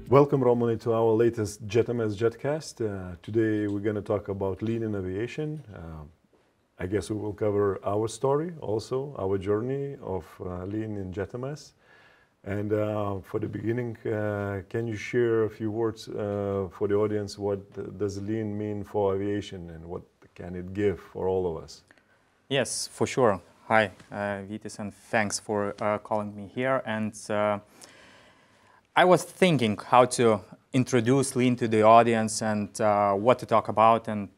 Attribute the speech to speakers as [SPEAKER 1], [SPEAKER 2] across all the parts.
[SPEAKER 1] Welcome, Romani, to our latest JETMS JETCAST. Today we're going to talk about lean in aviation. I guess we will cover our story, also our journey of lean in JETMS. And for the beginning, can you share a few words for the audience? What does lean mean for aviation and what can it give for all of us?
[SPEAKER 2] Yes, for sure. Hi, Vytis, and thanks for calling me here. And I was thinking how to introduce lean to the audience and what to talk about. And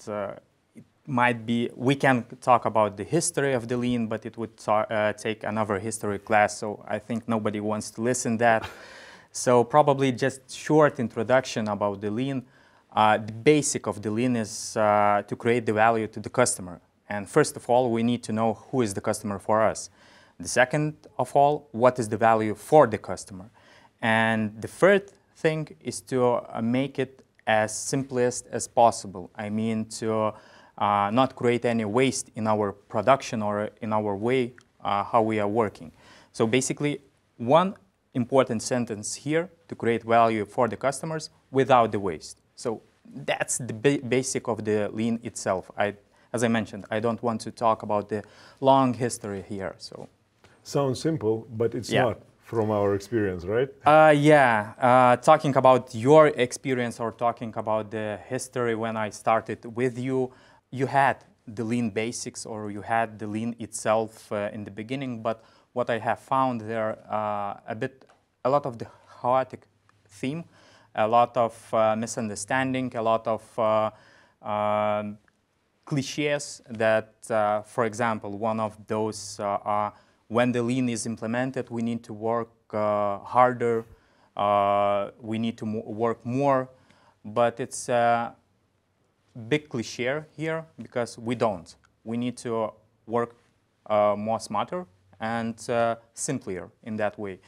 [SPEAKER 2] it might be, we can talk about the history of the lean, but it would take another history class. So I think nobody wants to listen to that. So probably just short introduction about the lean. The basic of the lean is to create the value to the customer. And first of all, we need to know who is the customer for us. The second of all, what is the value for the customer? And the third thing is to make it as simplest as possible. I mean, to not create any waste in our production or in our way how we are working. So basically, one important sentence here to create value for the customers without the waste. So that's the basic of the lean itself. As I mentioned, I don't want to talk about the long history here. So
[SPEAKER 1] sounds simple, but it's not. From our experience, right?
[SPEAKER 2] Talking about your experience or talking about the history when I started with you, you had the lean basics or you had the lean itself in the beginning, but what I have found there a lot of the chaotic theme, a lot of misunderstanding, a lot of cliches that, for example, one of those are when the lean is implemented, we need to work harder, we need to work more, but it's a big cliche here because we don't. We need to work more smarter and simpler in that way.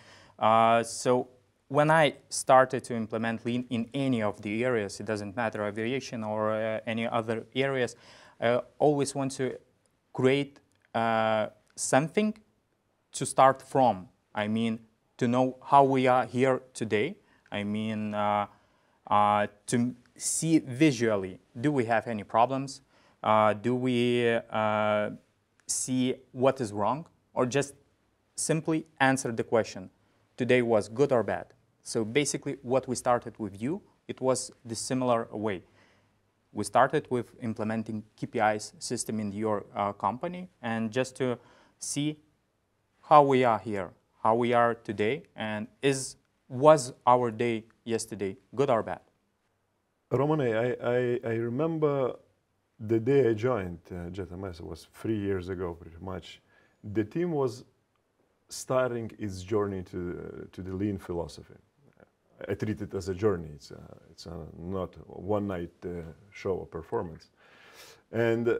[SPEAKER 2] So when I started to implement lean in any of the areas, it doesn't matter aviation or any other areas, I always want to create something to start from. I mean, to know how we are here today. I mean, to see visually, do we have any problems? Do we see what is wrong? Or just simply answer the question, today was good or bad? So basically, what we started with you, it was the similar way. We started with implementing KPIs system in your company, and just to see how we are here, how we are today, and was our day yesterday good or bad?
[SPEAKER 1] Romani, I remember the day I joined JETMS, it was 3 years ago pretty much. The team was starting its journey to the lean philosophy. I treat it as a journey. It's not a one-night show or performance. And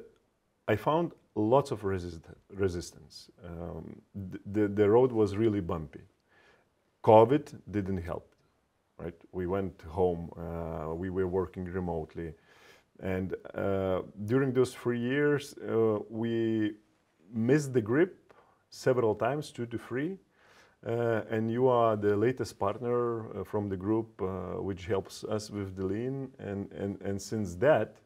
[SPEAKER 1] I found lots of resistance. The road was really bumpy. COVID didn't help, right? We went home, we were working remotely. And during those 3 years, we missed the grip several times, 2 to 3. And you are the latest partner from the group, which helps us with the lean. And since that,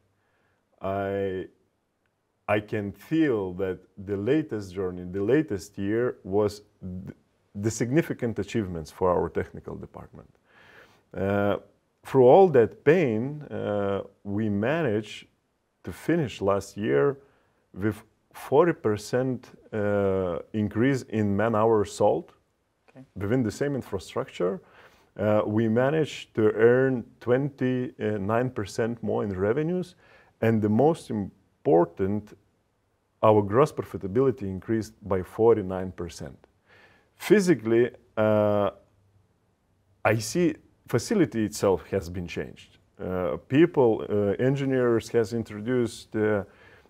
[SPEAKER 1] I can feel that the latest journey, the latest year was the significant achievements for our technical department. Through all that pain, we managed to finish last year with 40% increase in man-hours sold. Within the same infrastructure. We managed to earn 29% more in revenues, and the most important, our gross profitability increased by 49%. Physically, I see facility itself has been changed. People, engineers has introduced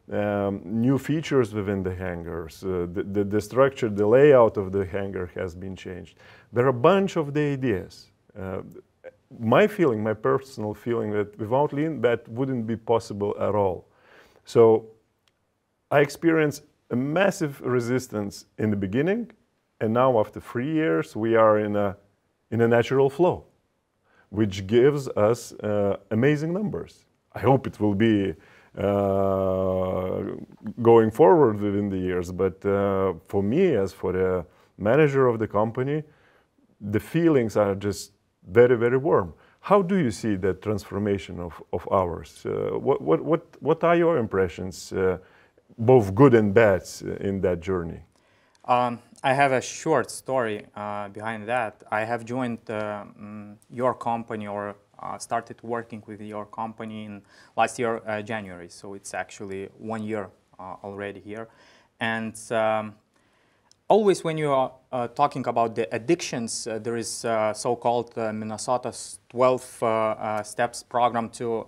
[SPEAKER 1] new features within the hangars. The structure, the layout of the hangar has been changed. There are a bunch of the ideas. My feeling, my personal feeling, that without lean, that wouldn't be possible at all. So I experienced a massive resistance in the beginning, and now after 3 years, we are in a natural flow. which gives us amazing numbers. I hope it will be going forward within the years, but for me, as for the manager of the company, the feelings are just very, very warm. How do you see that transformation of ours? What are your impressions, both good and bad, in that journey?
[SPEAKER 2] I have a short story behind that. I have joined your company, or started working with your company in last year, January. So it's actually 1 year already here. And always when you are talking about the addictions, there is so-called Minnesota's 12 steps program to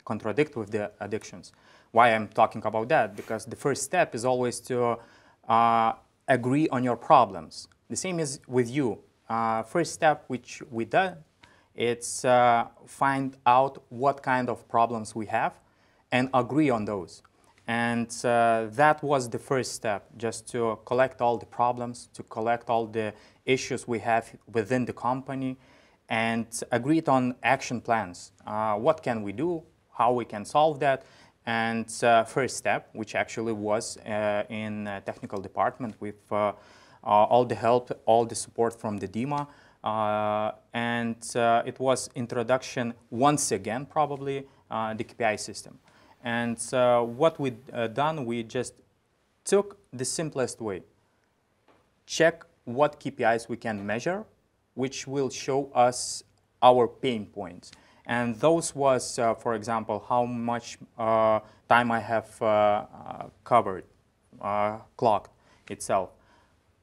[SPEAKER 2] contradict with the addictions. Why I'm talking about that? Because the first step is always to agree on your problems. The same is with you. First step which we did, it's find out what kind of problems we have and agree on those. And that was the first step, just to collect all the problems, to collect all the issues we have within the company, and agreed on action plans. What can we do? How we can solve that? And first step, which actually was in technical department with all the help, all the support from the DEMA. And it was introduction once again, probably, the KPI system. And what we done, we just took the simplest way. Check what KPIs we can measure, which will show us our pain points. And those was, for example, how much time I have covered, clocked itself.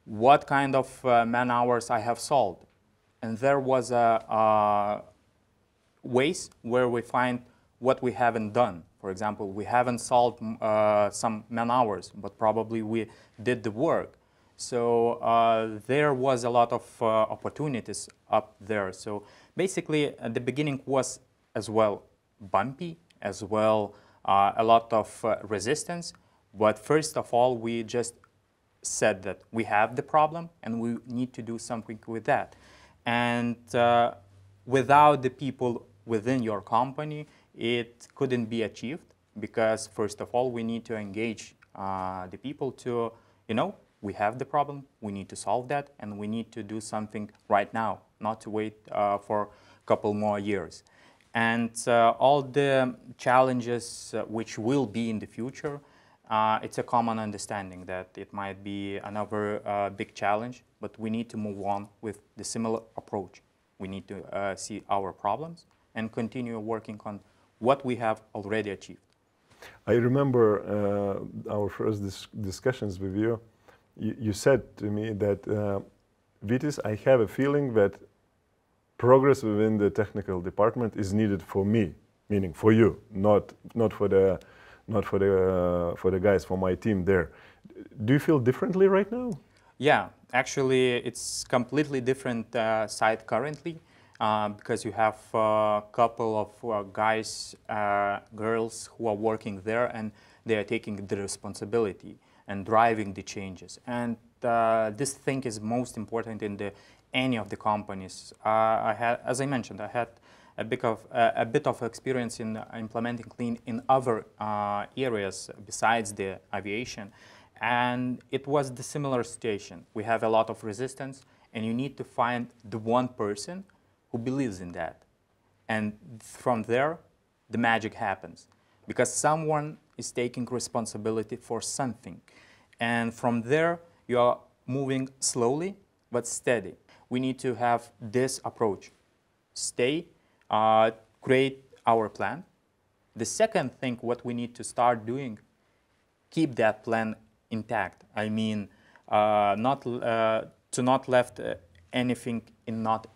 [SPEAKER 2] What kind of man hours I have solved. And there was ways where we find what we haven't done. For example, we haven't solved some man hours, but probably we did the work. So there was a lot of opportunities up there. So basically, the beginning was as well bumpy, as well a lot of resistance. But first of all, we just said that we have the problem and we need to do something with that. And without the people within your company, it couldn't be achieved, because first of all, we need to engage the people to, we have the problem, we need to solve that, and we need to do something right now, not to wait for a couple more years. And all the challenges which will be in the future, it's a common understanding that it might be another big challenge, but we need to move on with the similar approach. We need to see our problems and continue working on what we have already achieved.
[SPEAKER 1] I remember our first discussions with you. You said to me that, Vytis, I have a feeling that progress within the technical department is needed for me, meaning for you, not for the guys from my team there. Do you feel differently right now?
[SPEAKER 2] Yeah, actually, it's completely different side currently. Because you have a couple of guys, girls who are working there, and they are taking the responsibility and driving the changes. And this thing is most important in any of the companies. As I mentioned, I had a bit of experience in implementing Lean in other areas besides the aviation, and it was the similar situation. We have a lot of resistance, and you need to find the one person who believes in that. And from there, the magic happens. Because someone is taking responsibility for something. And from there, you are moving slowly, but steady. We need to have this approach. Stay, create our plan. The second thing, what we need to start doing, keep that plan intact. I mean, to not left anything in not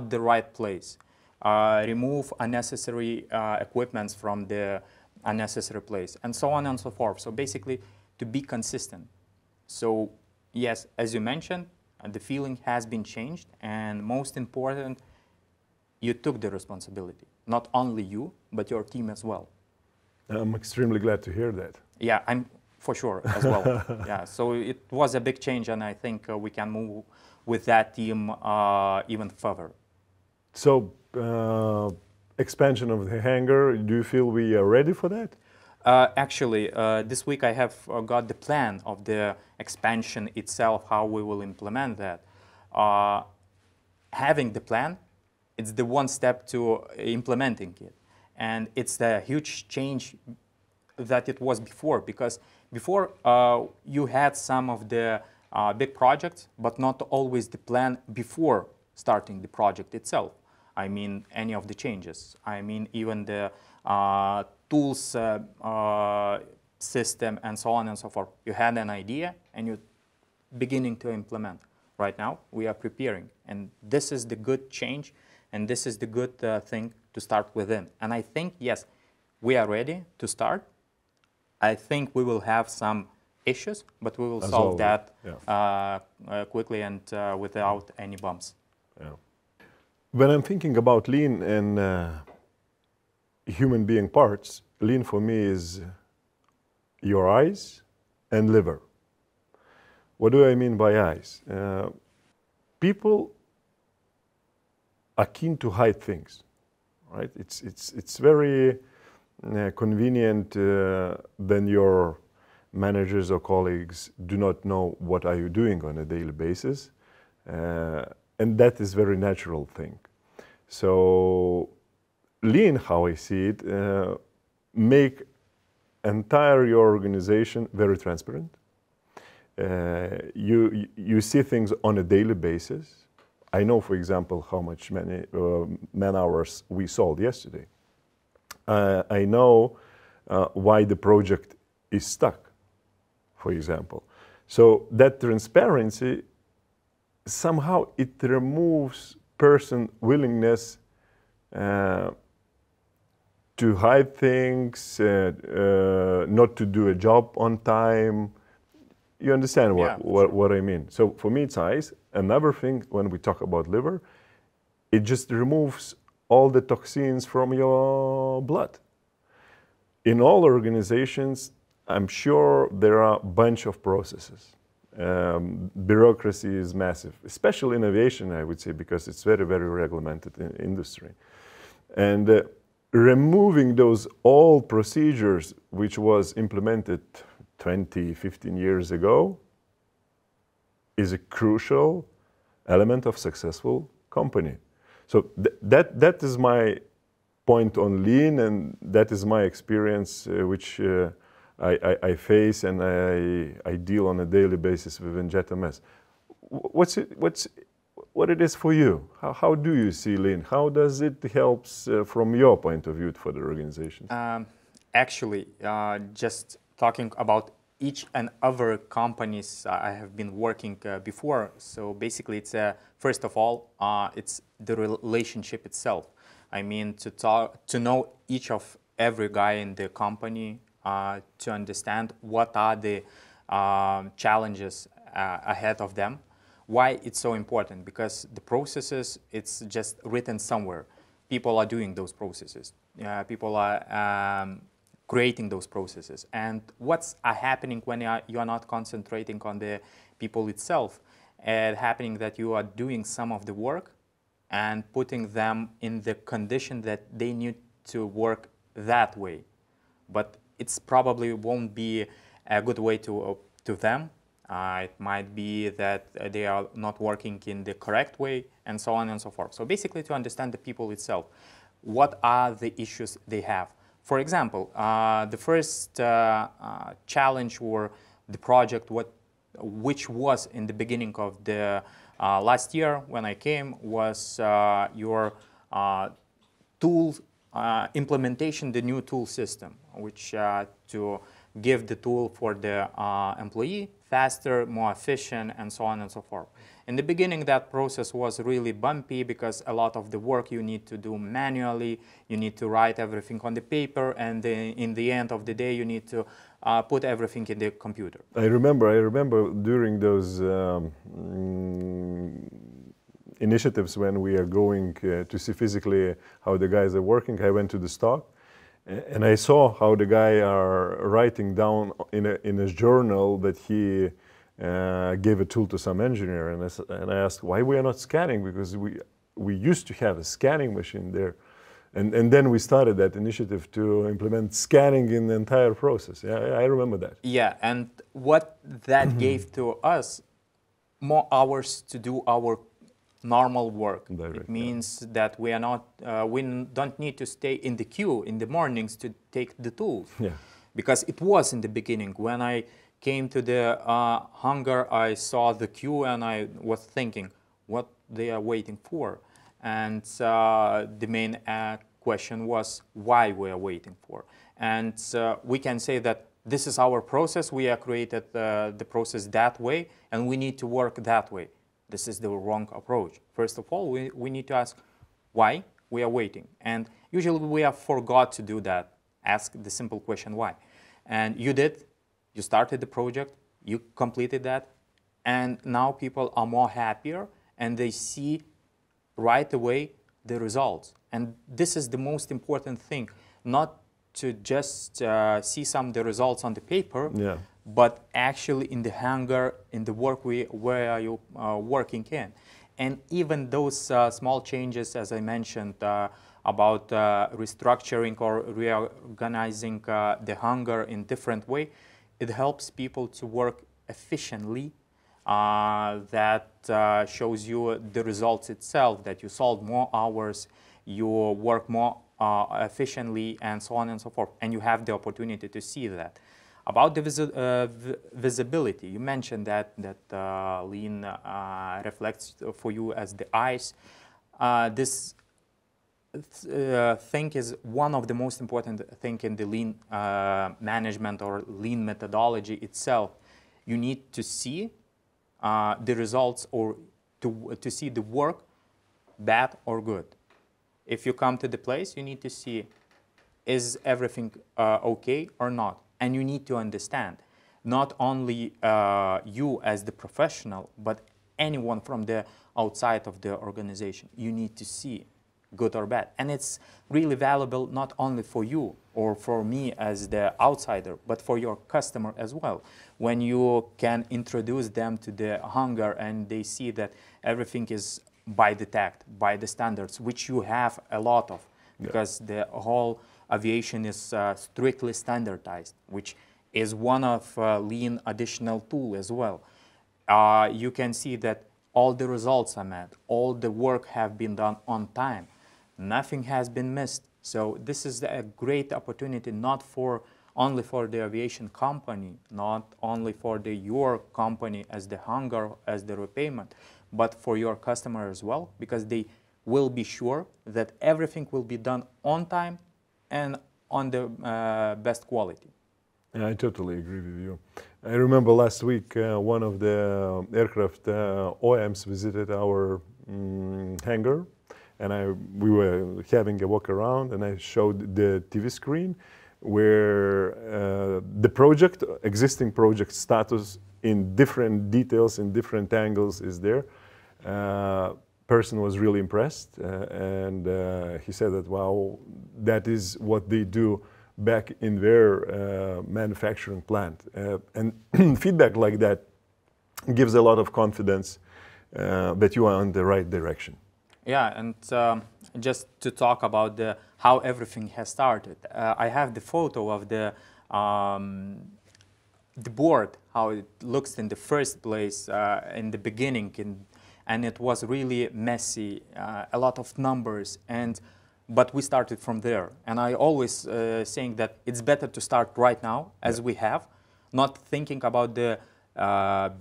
[SPEAKER 2] the right place. Remove unnecessary equipments from the unnecessary place, and so on and so forth. So basically, to be consistent. So yes, as you mentioned, the feeling has been changed, and most important, you took the responsibility. Not only you, but your team as well.
[SPEAKER 1] I'm extremely glad to hear that.
[SPEAKER 2] Yeah, for sure as well. Yeah, so it was a big change, and I think we can move with that team even further.
[SPEAKER 1] So, expansion of the hangar, do you feel we are ready for that?
[SPEAKER 2] Actually, this week I have got the plan of the expansion itself, how we will implement that. Having the plan, it's the one step to implementing it. And it's the huge change that it was before, because before you had some of the big projects, but not always the plan before starting the project itself. I mean, any of the changes. I mean, even the tools system and so on and so forth. You had an idea and you're beginning to implement. Right now, we are preparing. And this is the good change, and this is the good thing to start within. And I think, yes, we are ready to start. I think we will have some issues, but we will solve that quickly and without any bumps.
[SPEAKER 1] Yeah. When I'm thinking about lean and human being parts, lean for me is your eyes and liver. What do I mean by eyes? People are keen to hide things, right? It's very convenient when your managers or colleagues do not know what are you doing on a daily basis, and that is very natural thing. So lean, how I see it, make entire your organization very transparent. You see things on a daily basis. I know, for example, how much man hours we sold yesterday. I know why the project is stuck, for example. So that transparency, somehow it removes person willingness to hide things, not to do a job on time. You understand what I mean? So for me, it's eyes. Another thing, when we talk about liver, it just removes all the toxins from your blood. In all organizations, I'm sure there are a bunch of processes. Bureaucracy is massive, especially in aviation, I would say, because it's very, very regulated in industry. And removing those old procedures, which was implemented 20, 15 years ago, is a crucial element of successful company. So that is my point on lean, and that is my experience, which I face and I deal on a daily basis within JETMS. What it is for you? How do you see lean? How does it help from your point of view for the organization?
[SPEAKER 2] Actually, just talking about each and other companies I have been working before. So basically, it's first of all, it's the relationship itself. I mean, to know each of every guy in the company, to understand what are the challenges ahead of them. Why it's so important? Because the processes, it's just written somewhere. People are doing those processes. People are creating those processes. And what's happening when you are not concentrating on the people itself? Happening that you are doing some of the work and putting them in the condition that they need to work that way. But it's probably won't be a good way to them. It might be that they are not working in the correct way, and so on and so forth. So basically, to understand the people itself, what are the issues they have? For example, the first challenge or the project which was in the beginning of the last year when I came was your tool implementation, the new tool system, which to give the tool for the employee faster, more efficient, and so on and so forth. In the beginning, that process was really bumpy because a lot of the work you need to do manually, you need to write everything on the paper, and in the end of the day, you need to put everything in the computer.
[SPEAKER 1] I remember during those initiatives when we are going to see physically how the guys are working, I went to the stock, And I saw how the guy are writing down in his journal that he gave a tool to some engineer, and I asked why we are not scanning, because we used to have a scanning machine there, and then we started that initiative to implement scanning in the entire process. Yeah, I remember that.
[SPEAKER 2] Yeah, and what that gave to us, more hours to do our normal work.
[SPEAKER 1] Direct,
[SPEAKER 2] it means that we are not, we don't need to stay in the queue in the mornings to take the tools.
[SPEAKER 1] Yeah.
[SPEAKER 2] Because it was in the beginning. When I came to the hangar, I saw the queue and I was thinking what they are waiting for. And the main question was why we are waiting for. And we can say that this is our process. We have created the process that way, and we need to work that way. This is the wrong approach. First of all, we need to ask why we are waiting. And usually we have forgot to do that. Ask the simple question why. And you did. You started the project. You completed that. And now people are more happier, and they see right away the results. And this is the most important thing, not to just see some of the results on the paper,
[SPEAKER 1] yeah,
[SPEAKER 2] but actually in the hangar, in the work where you are working in. And even those small changes, as I mentioned, about restructuring or reorganizing the hangar in different way, it helps people to work efficiently. That shows you the results itself, that you solve more hours, you work more efficiently, and so on and so forth. And you have the opportunity to see that. About the visibility, you mentioned that lean reflects for you as the eyes. This thing is one of the most important thing in the lean management or lean methodology itself. You need to see the results, or to see the work, bad or good. If you come to the place, you need to see, is everything okay or not? And you need to understand, not only you as the professional, but anyone from the outside of the organization. You need to see good or bad. And it's really valuable not only for you or for me as the outsider, but for your customer as well. When you can introduce them to the hangar and they see that everything is by the tact, by the standards, which you have a lot of, because the whole aviation is strictly standardized, which is one of lean additional tool as well. You can see that all the results are met, all the work have been done on time, nothing has been missed. So this is a great opportunity, not only for the aviation company, not only for your company as the hangar, as the repayment, but for your customer as well, because they will be sure that everything will be done on time and on the best quality.
[SPEAKER 1] Yeah, I totally agree with you. I remember last week one of the aircraft OEMs visited our hangar, and we were having a walk around, and I showed the TV screen where the existing project status in different details, in different angles is there. Person was really impressed, and he said that, wow, that is what they do back in their manufacturing plant. And feedback like that gives a lot of confidence that you are on the right direction.
[SPEAKER 2] Yeah, and just to talk about how everything has started, I have the photo of the board, how it looks in the first place, in the beginning, and it was really messy, a lot of numbers, but we started from there. And I always saying that it's better to start right now, as we have, not thinking about the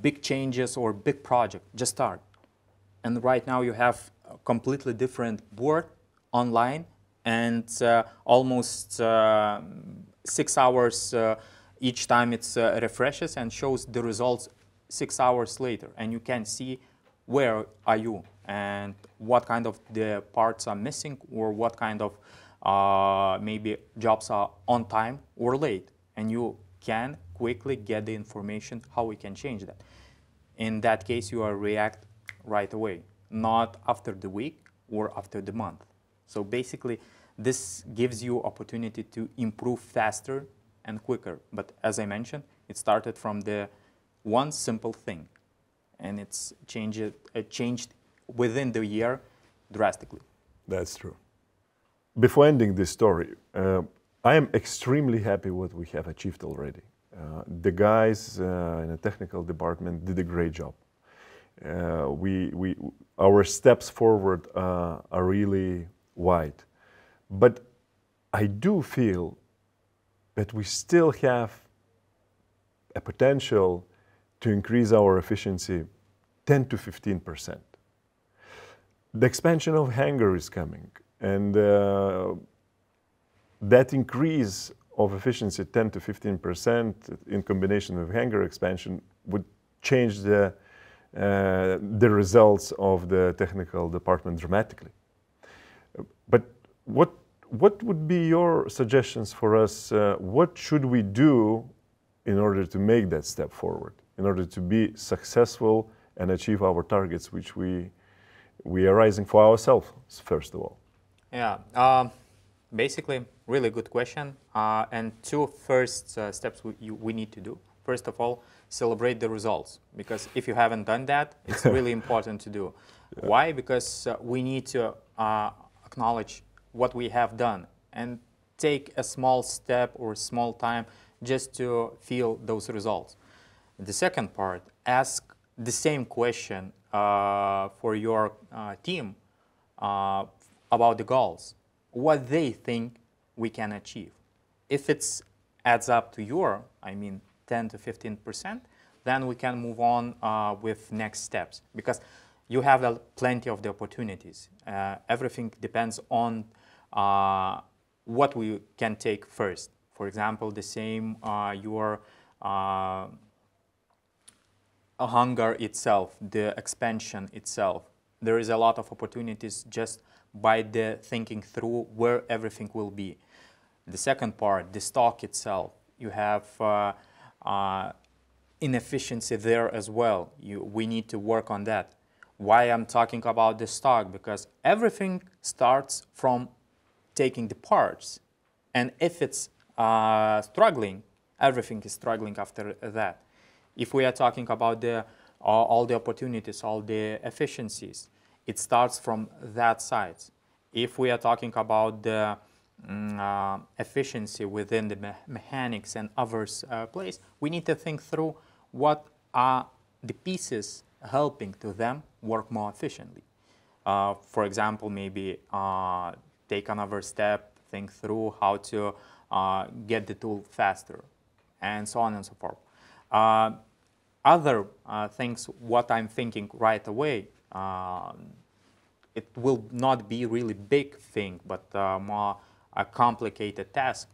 [SPEAKER 2] big changes or big project, just start. And right now you have a completely different board online, and almost 6 hours each time it refreshes and shows the results 6 hours later. And you can see where are you and what kind of the parts are missing, or what kind of maybe jobs are on time or late. And you can quickly get the information how we can change that. In that case, you will react right away, not after the week or after the month. So basically, This gives you opportunity to improve faster and quicker. But as I mentioned, it started from the one simple thing, and it's changed within the year drastically.
[SPEAKER 1] That's true. Before ending this story, I am extremely happy what we have achieved already. The guys in the technical department did a great job. Our steps forward are really wide. But I do feel that we still have a potential to increase our efficiency 10 to 15%. The expansion of Hangar is coming, and that increase of efficiency 10 to 15% in combination with Hangar expansion would change the results of the technical department dramatically. But what would be your suggestions for us? What should we do in order to make that step forward, in order to be successful and achieve our targets, which we are rising for ourselves, first of all?
[SPEAKER 2] Yeah, basically, really good question. And two first steps we need to do. First of all, celebrate the results, because if you haven't done that, it's really important to do. Yeah. Why? Because we need to acknowledge what we have done and take a small step or small time just to feel those results. The second part, ask the same question for your team about the goals, what they think we can achieve. If it adds up to your, 10 to 15%, then we can move on with next steps, because you have plenty of the opportunities. Everything depends on what we can take first. For example, the same your Hangar itself, the expansion itself. There is a lot of opportunities just by the thinking through where everything will be. The second part, the stock itself, you have inefficiency there as well. We need to work on that. Why I'm talking about the stock? Because everything starts from taking the parts, and if it's struggling, everything is struggling after that. If we are talking about all the opportunities, all the efficiencies, it starts from that side. If we are talking about the efficiency within the mechanics and others place, we need to think through what are the pieces helping to them work more efficiently. For example, maybe take another step, think through how to get the tool faster, and so on and so forth. Other things, what I'm thinking right away, it will not be really big thing, but more a complicated task.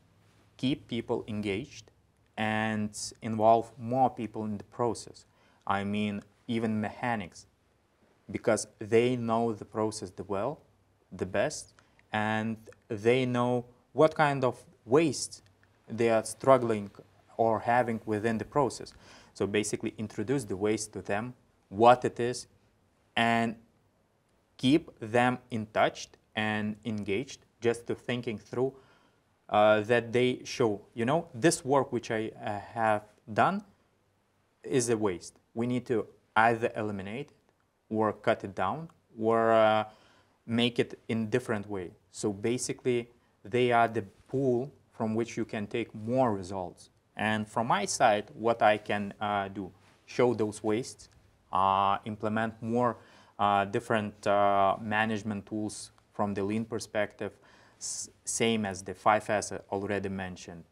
[SPEAKER 2] Keep people engaged and involve more people in the process. Even mechanics, because they know the process the best, and they know what kind of waste they are struggling or having within the process. So basically introduce the waste to them, what it is, and keep them in touch and engaged, just to thinking through that they show, this work which I have done is a waste. We need to either eliminate it or cut it down or make it in different way. So basically, they are the pool from which you can take more results. And from my side, what I can do, show those wastes, implement more different management tools from the lean perspective, same as the 5S already mentioned,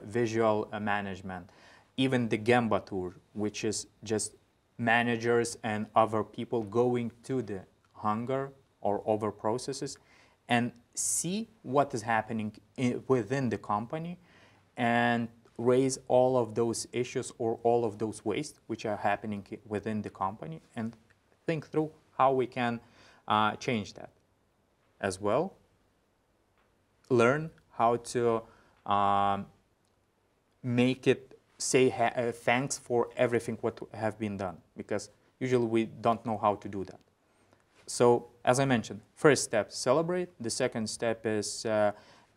[SPEAKER 2] visual management, even the Gemba tour, which is just managers and other people going to the Hangar or other processes and see what is happening within the company and raise all of those issues or all of those wastes which are happening within the company and think through how we can change that. As well, learn how to make it say thanks for everything what have been done, because usually we don't know how to do that. So as I mentioned, first step, celebrate. The second step is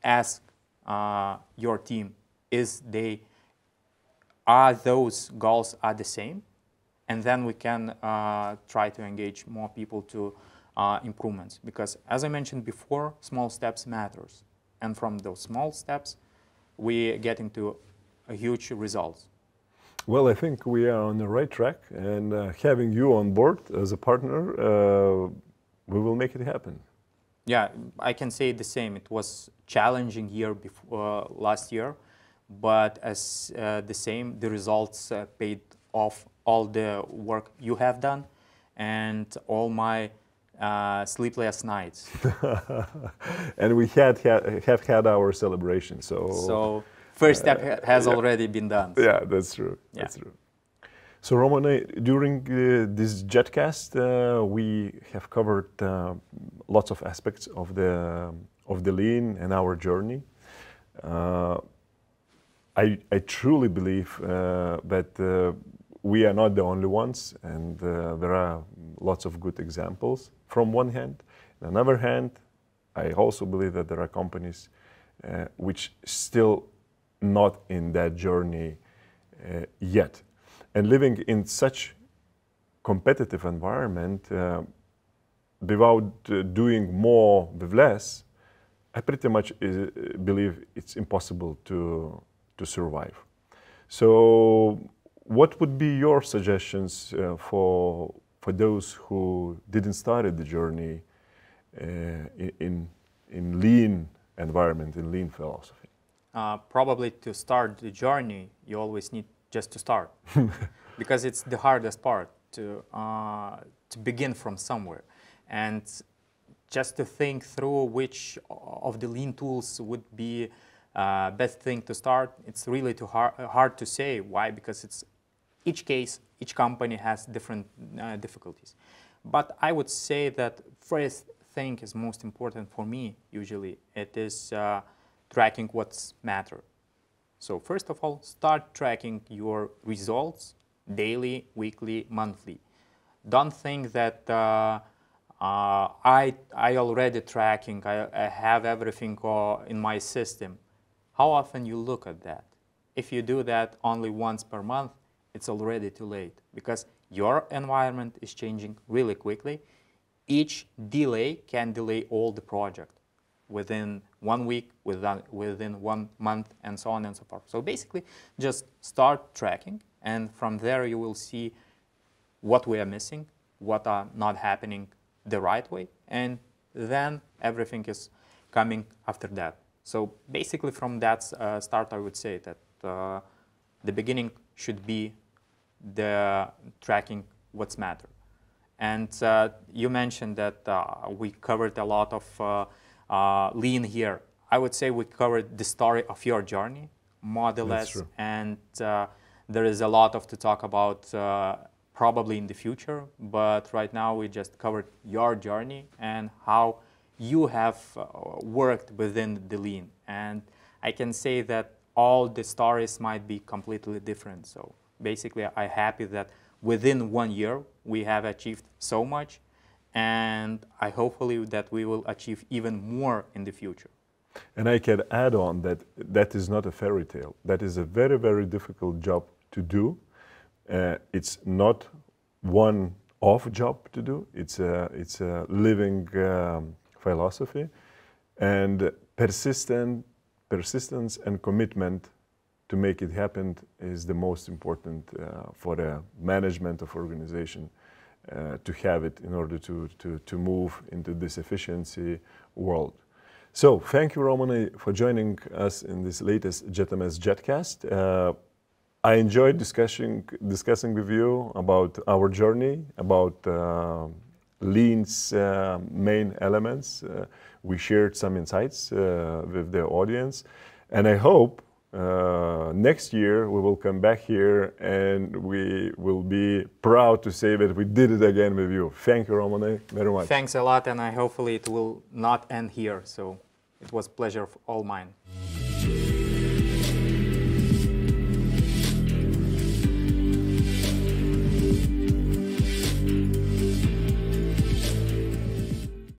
[SPEAKER 2] ask your team, are those goals are the same? And then we can try to engage more people to improvements. Because as I mentioned before, small steps matters. And from those small steps, we get into a huge results.
[SPEAKER 1] Well, I think we are on the right track, and having you on board as a partner, we will make it happen.
[SPEAKER 2] Yeah, I can say the same. It was challenging year before last year, but as the same, the results paid off all the work you have done and all my sleepless nights.
[SPEAKER 1] And we have had our celebration.
[SPEAKER 2] So first step has already been done. So.
[SPEAKER 1] Yeah, that's true. Yeah. That's true. So Romane, during this JETCAST, we have covered lots of aspects of the lean and our journey. I truly believe that we are not the only ones, and there are lots of good examples from one hand. On the other hand, I also believe that there are companies which still not in that journey yet. And living in such competitive environment, without doing more with less, I pretty much believe it's impossible to survive. So what would be your suggestions for those who didn't start the journey in lean environment, in lean philosophy?
[SPEAKER 2] Probably to start the journey, you always need just to start, because it's the hardest part to begin from somewhere, and just to think through which of the lean tools would be best thing to start. It's really too hard to say. Why? Because it's each case, each company has different difficulties. But I would say that first thing is most important for me. Usually, it is tracking what's matter. So first of all, start tracking your results daily, weekly, monthly. Don't think that I already tracking, I have everything in my system. How often you look at that? If you do that only once per month, it's already too late, because your environment is changing really quickly. Each delay can delay all the project within 1 week, within 1 month, and so on and so forth. So basically, just start tracking, and from there you will see what we are missing, what are not happening the right way, and then everything is coming after that. So basically, from that start, I would say that the beginning should be the tracking what's matter. And you mentioned that we covered a lot of lean here. I would say we covered the story of your journey, more or less, and there is a lot to talk about probably in the future, but right now we just covered your journey and how you have worked within the lean. And I can say that all the stories might be completely different. So basically, I'm happy that within 1 year we have achieved so much, and I hopefully that we will achieve even more in the future.
[SPEAKER 1] And I can add on that that is not a fairy tale. That is a very, very difficult job to do. It's not one-off job to do. It's a living philosophy, and persistence and commitment to make it happen is the most important for the management of organization to have it in order to move into this efficiency world. So thank you, Romane, for joining us in this latest JETMS JETCAST. I enjoyed discussing with you about our journey, about lean's main elements. We shared some insights with the audience, and I hope next year we will come back here and we will be proud to say that we did it again with you. Thank you, Romane, very much.
[SPEAKER 2] Thanks a lot, and hopefully it will not end here. So it was a pleasure all mine.